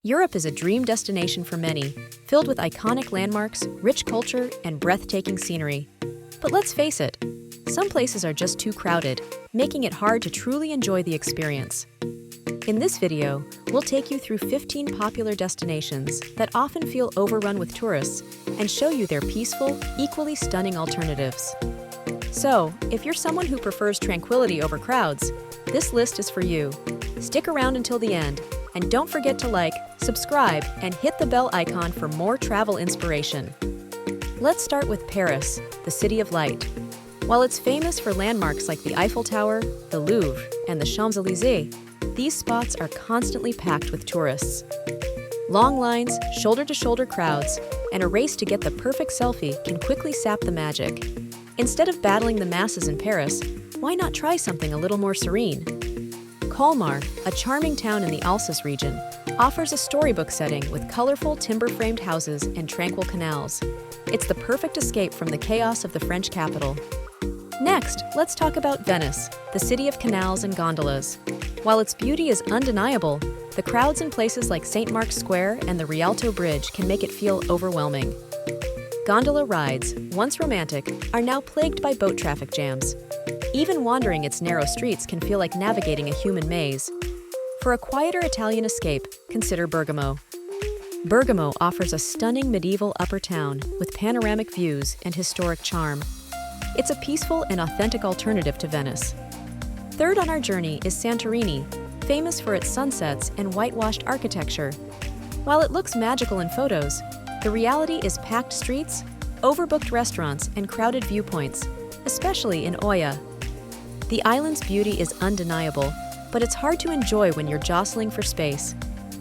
Europe is a dream destination for many, filled with iconic landmarks, rich culture, and breathtaking scenery. But let's face it, some places are just too crowded, making it hard to truly enjoy the experience. In this video, we'll take you through 15 popular destinations that often feel overrun with tourists and show you their peaceful, equally stunning alternatives. So, if you're someone who prefers tranquility over crowds, this list is for you. Stick around until the end, and don't forget to like, subscribe, and hit the bell icon for more travel inspiration. Let's start with Paris, the City of Light. While it's famous for landmarks like the Eiffel Tower, the Louvre, and the Champs-Élysées, these spots are constantly packed with tourists. Long lines, shoulder-to-shoulder crowds, and a race to get the perfect selfie can quickly sap the magic. Instead of battling the masses in Paris, why not try something a little more serene? Colmar, a charming town in the Alsace region, offers a storybook setting with colorful timber-framed houses and tranquil canals. It's the perfect escape from the chaos of the French capital. Next, let's talk about Venice, the city of canals and gondolas. While its beauty is undeniable, the crowds in places like St. Mark's Square and the Rialto Bridge can make it feel overwhelming. Gondola rides, once romantic, are now plagued by boat traffic jams. Even wandering its narrow streets can feel like navigating a human maze. For a quieter Italian escape, consider Bergamo. Bergamo offers a stunning medieval upper town with panoramic views and historic charm. It's a peaceful and authentic alternative to Venice. Third on our journey is Santorini, famous for its sunsets and whitewashed architecture. While it looks magical in photos, the reality is packed streets, overbooked restaurants, and crowded viewpoints, especially in Oia. The island's beauty is undeniable, but it's hard to enjoy when you're jostling for space.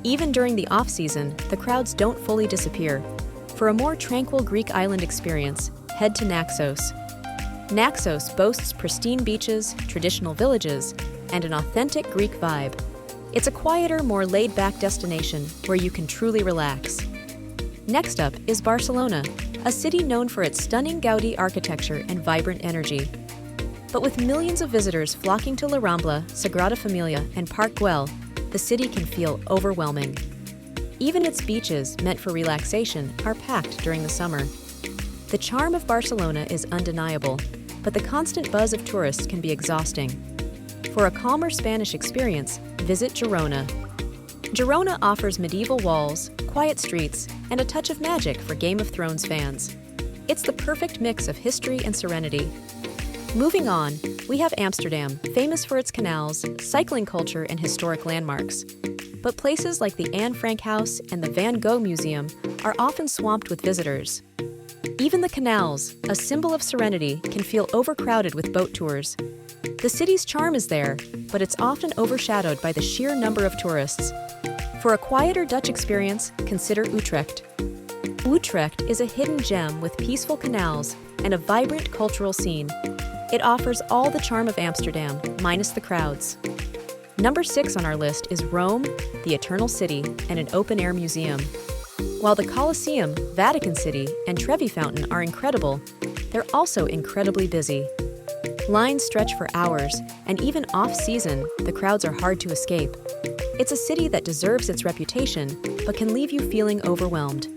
Even during the off-season, the crowds don't fully disappear. For a more tranquil Greek island experience, head to Naxos. Naxos boasts pristine beaches, traditional villages, and an authentic Greek vibe. It's a quieter, more laid-back destination where you can truly relax. Next up is Barcelona, a city known for its stunning Gaudi architecture and vibrant energy. But with millions of visitors flocking to La Rambla, Sagrada Familia, and Park Güell, the city can feel overwhelming. Even its beaches, meant for relaxation, are packed during the summer. The charm of Barcelona is undeniable, but the constant buzz of tourists can be exhausting. For a calmer Spanish experience, visit Girona. Girona offers medieval walls, quiet streets, and a touch of magic for Game of Thrones fans. It's the perfect mix of history and serenity. Moving on, we have Amsterdam, famous for its canals, cycling culture, and historic landmarks. But places like the Anne Frank House and the Van Gogh Museum are often swamped with visitors. Even the canals, a symbol of serenity, can feel overcrowded with boat tours. The city's charm is there, but it's often overshadowed by the sheer number of tourists. For a quieter Dutch experience, consider Utrecht. Utrecht is a hidden gem with peaceful canals and a vibrant cultural scene. It offers all the charm of Amsterdam, minus the crowds. Number 6 on our list is Rome, the Eternal City, and an open-air museum. While the Colosseum, Vatican City, and Trevi Fountain are incredible, they're also incredibly busy. Lines stretch for hours, and even off-season, the crowds are hard to escape. It's a city that deserves its reputation, but can leave you feeling overwhelmed.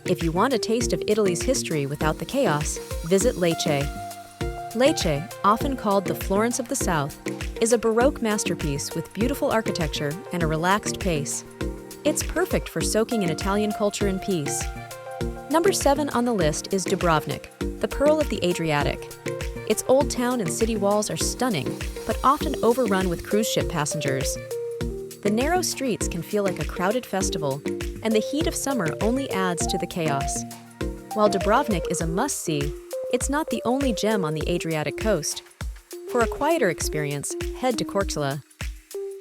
If you want a taste of Italy's history without the chaos, visit Lecce. Lecce, often called the Florence of the South, is a Baroque masterpiece with beautiful architecture and a relaxed pace. It's perfect for soaking in Italian culture and peace. Number 7 on the list is Dubrovnik, the Pearl of the Adriatic. Its old town and city walls are stunning, but often overrun with cruise ship passengers. The narrow streets can feel like a crowded festival, and the heat of summer only adds to the chaos. While Dubrovnik is a must-see, it's not the only gem on the Adriatic coast. For a quieter experience, head to Korčula.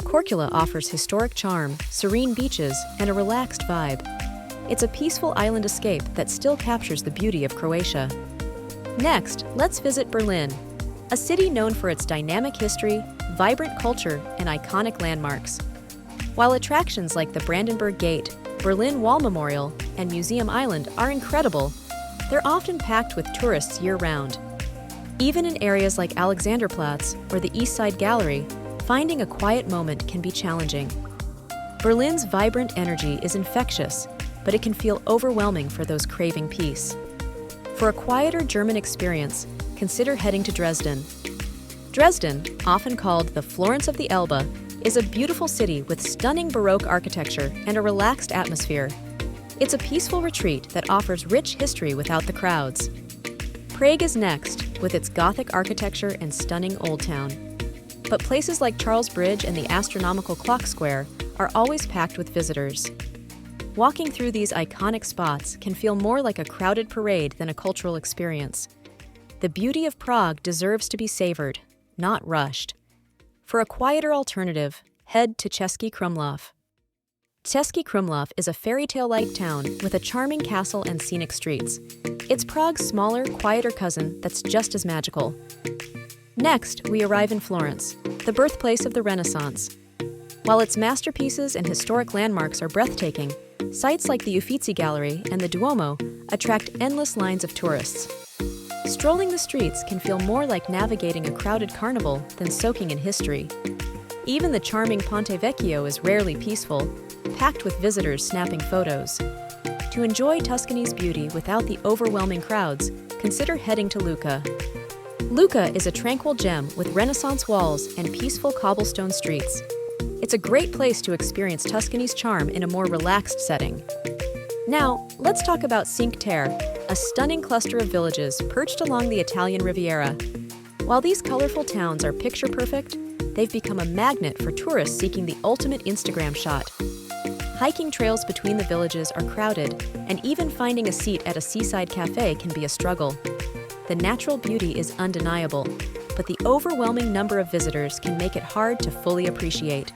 Korčula offers historic charm, serene beaches, and a relaxed vibe. It's a peaceful island escape that still captures the beauty of Croatia. Next, let's visit Berlin, a city known for its dynamic history, vibrant culture, and iconic landmarks. While attractions like the Brandenburg Gate, Berlin Wall Memorial, and Museum Island are incredible, they're often packed with tourists year-round. Even in areas like Alexanderplatz or the East Side Gallery, finding a quiet moment can be challenging. Berlin's vibrant energy is infectious, but it can feel overwhelming for those craving peace. For a quieter German experience, consider heading to Dresden. Dresden, often called the Florence of the Elbe, is a beautiful city with stunning Baroque architecture and a relaxed atmosphere. It's a peaceful retreat that offers rich history without the crowds. Prague is next, with its Gothic architecture and stunning Old Town. But places like Charles Bridge and the astronomical Clock Square are always packed with visitors. Walking through these iconic spots can feel more like a crowded parade than a cultural experience. The beauty of Prague deserves to be savored, not rushed. For a quieter alternative, head to Český Krumlov. Český Krumlov is a fairy tale-like town with a charming castle and scenic streets. It's Prague's smaller, quieter cousin that's just as magical. Next, we arrive in Florence, the birthplace of the Renaissance. While its masterpieces and historic landmarks are breathtaking, sites like the Uffizi Gallery and the Duomo attract endless lines of tourists. Strolling the streets can feel more like navigating a crowded carnival than soaking in history. Even the charming Ponte Vecchio is rarely peaceful, packed with visitors snapping photos. To enjoy Tuscany's beauty without the overwhelming crowds, consider heading to Lucca. Lucca is a tranquil gem with Renaissance walls and peaceful cobblestone streets. It's a great place to experience Tuscany's charm in a more relaxed setting. Now, let's talk about Cinque Terre, a stunning cluster of villages perched along the Italian Riviera. While these colorful towns are picture-perfect, they've become a magnet for tourists seeking the ultimate Instagram shot. Hiking trails between the villages are crowded, and even finding a seat at a seaside cafe can be a struggle. The natural beauty is undeniable, but the overwhelming number of visitors can make it hard to fully appreciate.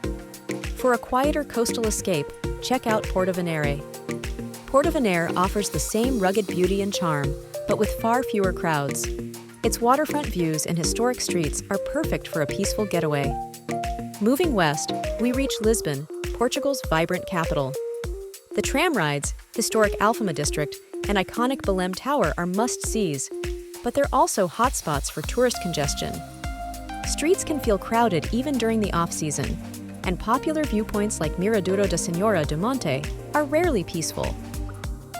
For a quieter coastal escape, check out Portovenere. Portovenere offers the same rugged beauty and charm, but with far fewer crowds. Its waterfront views and historic streets are perfect for a peaceful getaway. Moving west, we reach Lisbon, Portugal's vibrant capital. The tram rides, historic Alfama district, and iconic Belém Tower are must-sees, but they're also hotspots for tourist congestion. Streets can feel crowded even during the off-season, and popular viewpoints like Miraduro da Senhora do Monte are rarely peaceful.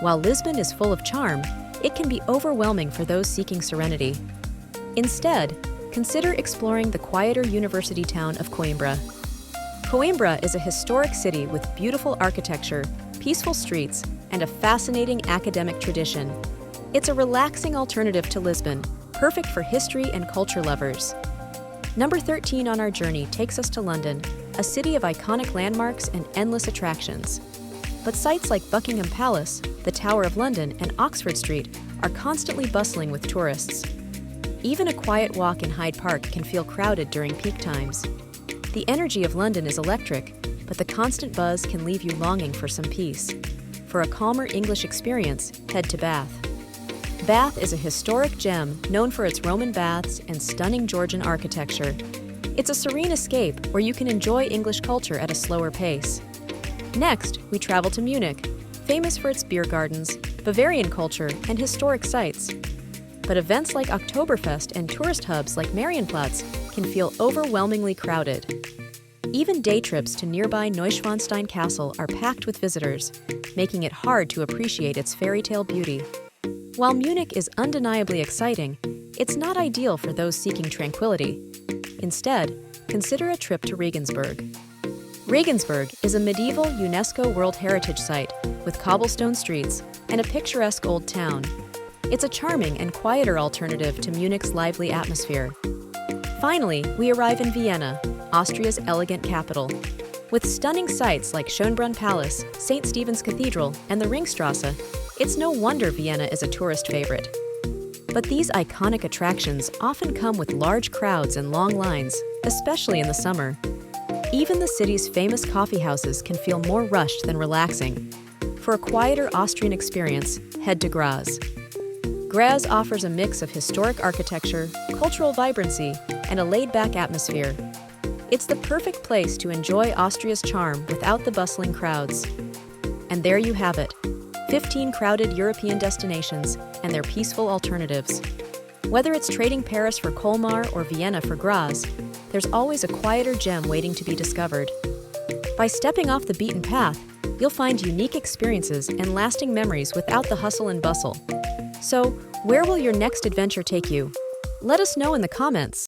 While Lisbon is full of charm, it can be overwhelming for those seeking serenity. Instead, consider exploring the quieter university town of Coimbra. Coimbra is a historic city with beautiful architecture, peaceful streets, and a fascinating academic tradition. It's a relaxing alternative to Lisbon, perfect for history and culture lovers. Number 13 on our journey takes us to London, a city of iconic landmarks and endless attractions. But sites like Buckingham Palace, the Tower of London, and Oxford Street are constantly bustling with tourists. Even a quiet walk in Hyde Park can feel crowded during peak times. The energy of London is electric, but the constant buzz can leave you longing for some peace. For a calmer English experience, head to Bath. Bath is a historic gem known for its Roman baths and stunning Georgian architecture. It's a serene escape where you can enjoy English culture at a slower pace. Next, we travel to Munich, famous for its beer gardens, Bavarian culture, and historic sites. But events like Oktoberfest and tourist hubs like Marienplatz can feel overwhelmingly crowded. Even day trips to nearby Neuschwanstein Castle are packed with visitors, making it hard to appreciate its fairy tale beauty. While Munich is undeniably exciting, it's not ideal for those seeking tranquility. Instead, consider a trip to Regensburg. Regensburg is a medieval UNESCO World Heritage Site with cobblestone streets and a picturesque old town. It's a charming and quieter alternative to Munich's lively atmosphere. Finally, we arrive in Vienna, Austria's elegant capital. With stunning sights like Schönbrunn Palace, St. Stephen's Cathedral, and the Ringstrasse, it's no wonder Vienna is a tourist favorite. But these iconic attractions often come with large crowds and long lines, especially in the summer. Even the city's famous coffee houses can feel more rushed than relaxing. For a quieter Austrian experience, head to Graz. Graz offers a mix of historic architecture, cultural vibrancy, and a laid-back atmosphere. It's the perfect place to enjoy Austria's charm without the bustling crowds. And there you have it, 15 crowded European destinations and their peaceful alternatives. Whether it's trading Paris for Colmar or Vienna for Graz, there's always a quieter gem waiting to be discovered. By stepping off the beaten path, you'll find unique experiences and lasting memories without the hustle and bustle. So, where will your next adventure take you? Let us know in the comments.